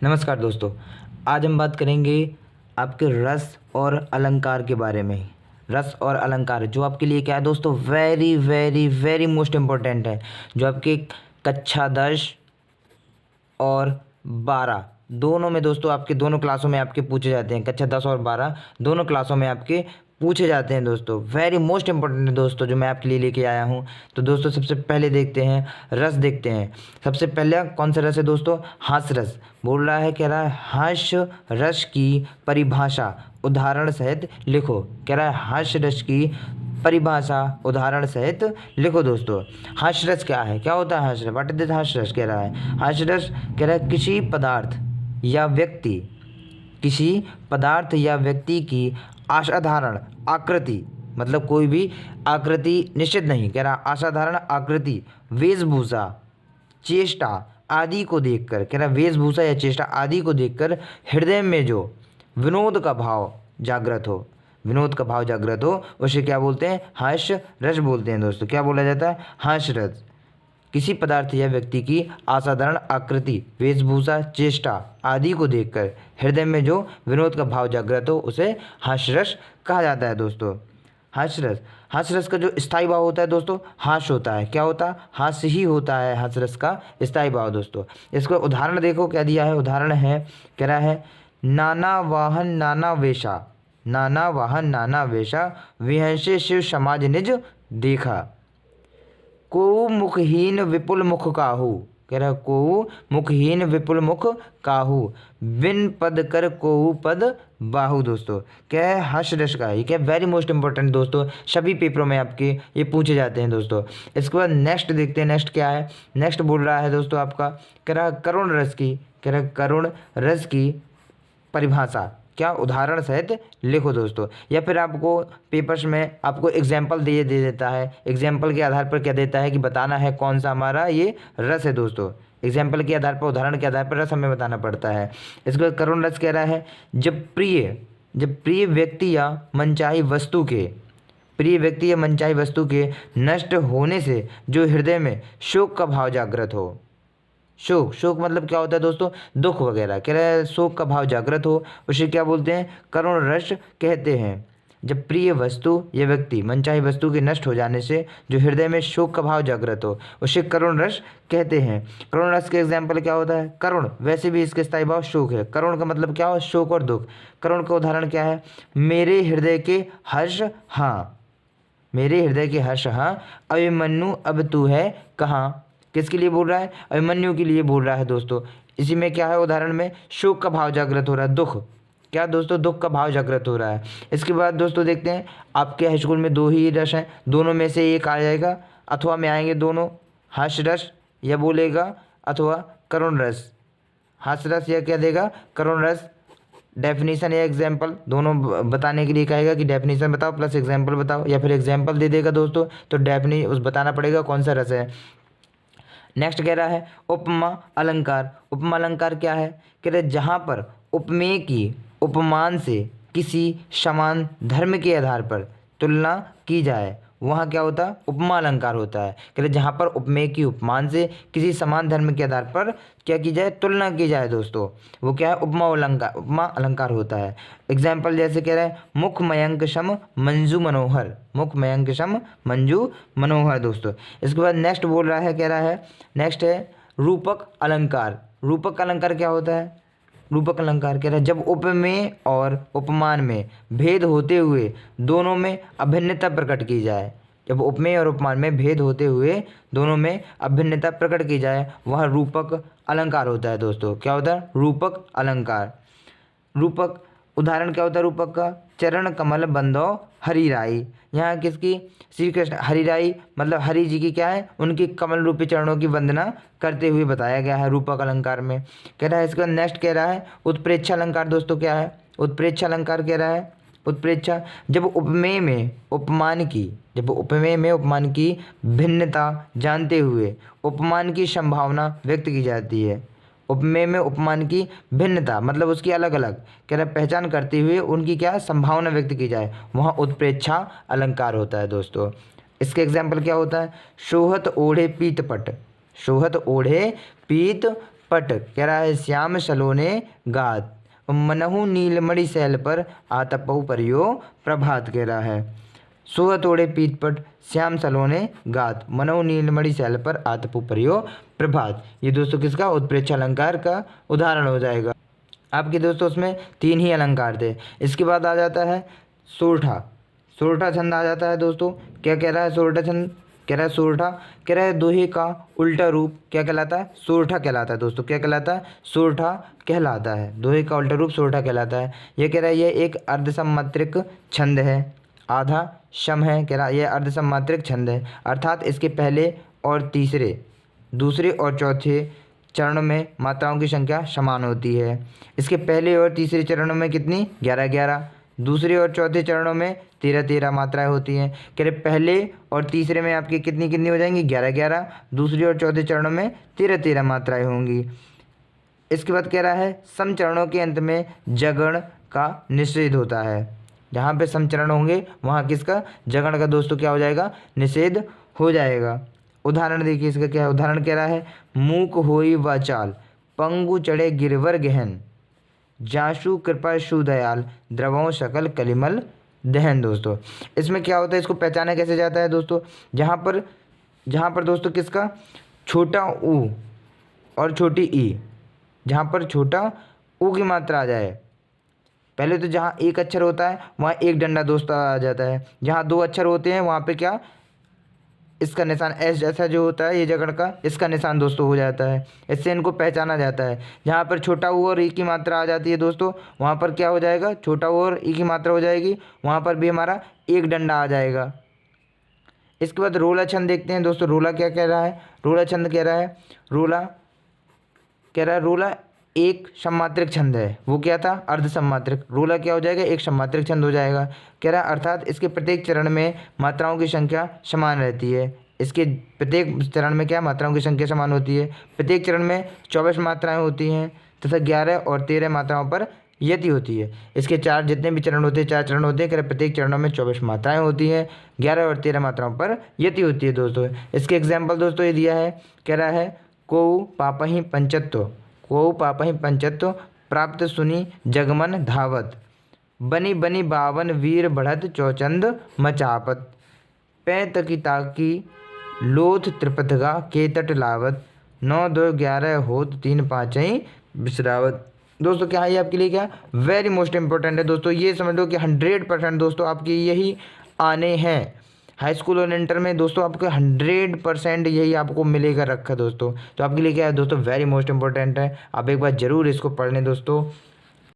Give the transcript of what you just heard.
नमस्कार दोस्तों। आज हम बात करेंगे आपके रस और अलंकार के बारे में। रस और अलंकार जो आपके लिए क्या है दोस्तों, very very very most important है। जो आपके कक्षा 10 और 12 दोनों में दोस्तों, आपके दोनों क्लासों में आपके पूछे जाते हैं। कक्षा 10 और 12 दोनों क्लासों में आपके पूछे जाते हैं दोस्तों। वेरी मोस्ट इंपॉर्टेंट है दोस्तों, जो मैं आपके लिए लेके आया हूँ। तो दोस्तों सबसे पहले देखते हैं रस, देखते हैं। सबसे पहले कौन सा रस है दोस्तों, हास्य रस। बोल रहा है, कह रहा है हास्य रस की परिभाषा उदाहरण सहित लिखो। कह रहा है हास्य रस की परिभाषा उदाहरण सहित लिखो दोस्तों। हास्य रस क्या है, क्या होता है हास्य रस, व्हाट इज दिस हास्य रस। कह रहा है हास्य रस, कह रहा है किसी पदार्थ या व्यक्ति, किसी पदार्थ या व्यक्ति की असाधारण आकृति, मतलब कोई भी आकृति निश्चित नहीं, कह रहा असाधारण आकृति, वेशभूषा, चेष्टा आदि को देखकर, कह रहा वेशभूषा या चेष्टा आदि को देखकर हृदय में जो विनोद का भाव जागृत हो, विनोद का भाव जागृत हो, उसे क्या बोलते हैं, हास्य रस बोलते हैं दोस्तों। क्या बोला जाता है, हास्य रस। किसी पदार्थ या व्यक्ति की असाधारण आकृति, वेशभूषा, चेष्टा आदि को देखकर हृदय में जो विनोद का भाव जागृत हो, उसे हास्य रस कहा जाता है दोस्तों। हास्य रस, हास्य रस का जो स्थायी भाव होता है दोस्तों, हास्य होता है। क्या होता है, हास्य ही होता है हास्य रस का स्थायी भाव दोस्तों। इसका उदाहरण देखो क्या दिया है, उदाहरण है, कह रहा है नाना वाहन नाना वेशा, नाना वाहन नाना वेशा, विहंसे शिव समाज निज देखा। को मुखहीन विपुल मुख काहू, कह रहा को मुखहीन विपुल मुख काहू, बिन पद कर कोहू पद बाहू दोस्तों। क्या है, हास्य रस का। ये क्या, वेरी मोस्ट इंपॉर्टेंट दोस्तों, सभी पेपरों में आपके ये पूछे जाते हैं दोस्तों। इसके बाद नेक्स्ट देखते हैं, नेक्स्ट क्या है। नेक्स्ट बोल रहा है दोस्तों आपका, कह रहा करुण रस की, कह रहा करुण रस की परिभाषा क्या उदाहरण सहित लिखो दोस्तों। या फिर आपको पेपर्स में आपको एग्जाम्पल दे देता है, एग्जाम्पल के आधार पर क्या देता है कि बताना है कौन सा हमारा ये रस है दोस्तों। एग्जाम्पल के आधार पर, उदाहरण के आधार पर रस हमें बताना पड़ता है। इसके बाद करुण रस कह रहा है जब प्रिय व्यक्ति या मनचाही वस्तु के, प्रिय व्यक्ति या मनचाही वस्तु के नष्ट होने से जो हृदय में शोक का भाव जागृत हो। शोक, शोक मतलब क्या होता है दोस्तों, दुख वगैरह। कह रहा है शोक का भाव जागृत हो, उसे क्या बोलते हैं, करुण रस कहते हैं। जब प्रिय वस्तु या व्यक्ति मनचाही वस्तु के नष्ट हो जाने से जो हृदय में शोक का भाव जागृत हो, उसे करुण रस कहते हैं। करुण रस के एग्जाम्पल क्या होता है, करुण, वैसे भी इसके स्थायी भाव शोक है। करुण का मतलब क्या हो, शोक और दुख। करुण का उदाहरण क्या है, मेरे हृदय के हर्ष हाँ, मेरे हृदय के हर्ष हाँ, अभिमन्यु अब तू है कहाँ। किसके लिए बोल रहा है, अभिमन्यु के लिए बोल रहा है दोस्तों। इसी में क्या है, उदाहरण में शोक का भाव जागृत हो रहा है, दुख, क्या दोस्तों, दुख का भाव जागृत हो रहा है। इसके बाद दोस्तों देखते हैं, आपके हाई स्कूल में दो ही रस हैं, दोनों में से एक आ जाएगा, अथवा में आएंगे दोनों, हास्य रस या बोलेगा अथवा करुण रस। हास्य रस या क्या देगा, करुण रस। डेफिनेशन या एग्जाम्पल दोनों बताने के लिए कहेगा कि डेफिनेशन बताओ प्लस एग्जाम्पल बताओ, या फिर एग्जाम्पल दे देगा दोस्तों, तो उस बताना पड़ेगा कौन सा रस है। नेक्स्ट कह रहा है उपमा अलंकार। उपमा अलंकार क्या है, कह रहे जहाँ पर उपमेय की उपमान से किसी समान धर्म के आधार पर तुलना की जाए, वहाँ क्या होता है, उपमा अलंकार होता है। कह रहे जहाँ पर उपमेय की उपमान से किसी समान धर्म के आधार पर क्या की जाए, तुलना की जाए दोस्तों, वो क्या है, उपमा अलंकार होता है। एग्जाम्पल जैसे कह रहे हैं मुख मयंक सम मंजू मनोहर, मुख मयंक सम मंजू मनोहर दोस्तों। इसके बाद नेक्स्ट बोल रहा है, कह रहा है नेक्स्ट है रूपक अलंकार। रूपक अलंकार क्या होता है, रूपक अलंकार कह रहा है जब उपमेय और उपमान में भेद होते हुए दोनों में अभिन्नता प्रकट की जाए, जब उपमेय और उपमान में भेद होते हुए दोनों में अभिन्नता प्रकट की जाए, वह रूपक अलंकार होता है दोस्तों। क्या होता है, रूपक अलंकार। रूपक उदाहरण क्या होता है रूपक का, चरण कमल बंधो हरि राई। यहाँ किसकी, श्री कृष्ण, हरि राई मतलब हरि जी की क्या है, उनकी कमल रूपी चरणों की वंदना करते हुए बताया गया है रूपक अलंकार में। कह रहा है इसका नेक्स्ट कह रहा है उत्प्रेक्षा अलंकार दोस्तों। क्या है, उत्प्रेक्षा अलंकार कह रहा है, उत्प्रेक्षा जब उपमेय में उपमान की, जब उपमेय में उपमान की भिन्नता जानते हुए उपमान की संभावना व्यक्त की जाती है। उपमेय में उपमान की भिन्नता मतलब उसकी अलग अलग, कह रहा पहचान करते हुए उनकी क्या संभावना व्यक्त की जाए, वहाँ उत्प्रेक्षा अलंकार होता है दोस्तों। इसके एग्जाम्पल क्या होता है, शोहत ओढ़े पीत पट, शोहत ओढ़े पीत पट कह रहा है श्याम सलोने गात, मनहु नीलमणि शैल पर आतपहु परियो प्रभात कह रहा है। सुह तोड़े पीतपट श्याम सलोने गात, मनहु नीलमणि शैल पर आतपहु परियो प्रभात। ये दोस्तों किसका उत्प्रेक्षा अलंकार का उदाहरण हो जाएगा। आपके दोस्तों उसमें 3 ही अलंकार थे। इसके बाद आ जाता है सोरठा। सोरठा छंद आ जाता है दोस्तों। क्या कह रहा है सोरठा छंद? कह रहा है सोरठा कह रहा है दोहे का उल्टा रूप क्या कहलाता है? सोरठा कहलाता है दोस्तों। क्या कहलाता है? सोरठा कहलाता है। दोहे का उल्टा रूप सोरठा कहलाता है। ये कह रहा है ये एक अर्धसमात्रिक छंद है, आधा शम है। कह रहा है ये अर्धसमात्रिक छंद है, अर्थात इसके पहले और तीसरे, दूसरे और चौथे चरणों में मात्राओं की संख्या समान होती है। इसके पहले और तीसरे चरणों में कितनी? 11-11। दूसरे और चौथे चरणों में 13-13 मात्राएं होती हैं। कह रहे पहले और तीसरे में आपकी कितनी कितनी हो जाएंगी? 11-11। दूसरे और चौथे चरणों में 13-13 मात्राएं होंगी। इसके बाद कह रहा है सम चरणों के अंत में जगण का निषेध होता है। जहाँ पे सम चरण होंगे वहाँ किसका? जगण का दोस्तों क्या हो जाएगा? निषेध हो जाएगा। उदाहरण देखिए इसका क्या है। उदाहरण कह रहा है मूक होई वाचाल, पंगु चढ़े गिरवर गहन, जाशु कृपा सुदयाल, द्रवों सकल कलिमल दहन। दोस्तों इसमें क्या होता है, इसको पहचाना कैसे जाता है दोस्तों? जहाँ पर दोस्तों किसका? छोटा ऊ और छोटी ई, जहाँ पर छोटा ऊ की मात्रा आ जाए, पहले तो जहाँ एक अक्षर होता है वहाँ एक डंडा दोस्तों आ जाता है। जहाँ 2 अक्षर होते हैं वहाँ पे क्या? इसका निशान एस जैसा जो होता है ये जगड़ का, इसका निशान दोस्तों हो जाता है। इससे इनको पहचाना जाता है। जहाँ पर छोटा ऊ और ई की मात्रा आ जाती है दोस्तों, वहाँ पर क्या हो जाएगा? छोटा ऊ और ई की मात्रा हो जाएगी, वहाँ पर भी हमारा एक डंडा आ जाएगा। इसके बाद रोला छंद देखते हैं दोस्तों। रोला क्या कह रहा है? रोला छंद कह रहा है रोला एक सम्मात्रिक छंद है। वो क्या था? अर्ध सम्मात्रिक। रोला क्या हो जाएगा? एक सम्मात्रिक छंद हो जाएगा। कह रहा है अर्थात इसके प्रत्येक चरण में मात्राओं की संख्या समान रहती है। इसके प्रत्येक चरण में क्या? मात्राओं की संख्या समान होती है। प्रत्येक चरण में 24 मात्राएं होती हैं तथा 11 और 13 मात्राओं पर यति होती है। इसके 4 जितने भी चरण होते हैं, 4 चरण होते हैं। कह रहे प्रत्येक चरणों में 24 मात्राएं होती हैं, 11 और 13 मात्राओं पर यति होती है दोस्तों। इसके एग्जाम्पल दोस्तों ये दिया है। कह रहा है को पापहि पंचत्व, को पापहि पंचत्व, प्राप्त सुनी जगमन धावत, बनी बनी बावन वीर बढ़त चौचंद मचापत, पै तकी ताकी लोथ त्रिपथगा के तट लावत, 9 2 11 होत 3 5 बिसरावत। दोस्तों क्या है ये आपके लिए क्या? वेरी मोस्ट इंपॉर्टेंट है दोस्तों। ये समझ लो कि 100% दोस्तों आपके यही आने हैं। हाई स्कूल और इंटर में दोस्तों आपको 100% यही आपको मिलेगा रखा दोस्तों। तो आपके लिए क्या है दोस्तों? वेरी मोस्ट इंपॉर्टेंट है। आप एक बार ज़रूर इसको पढ़ लें दोस्तों।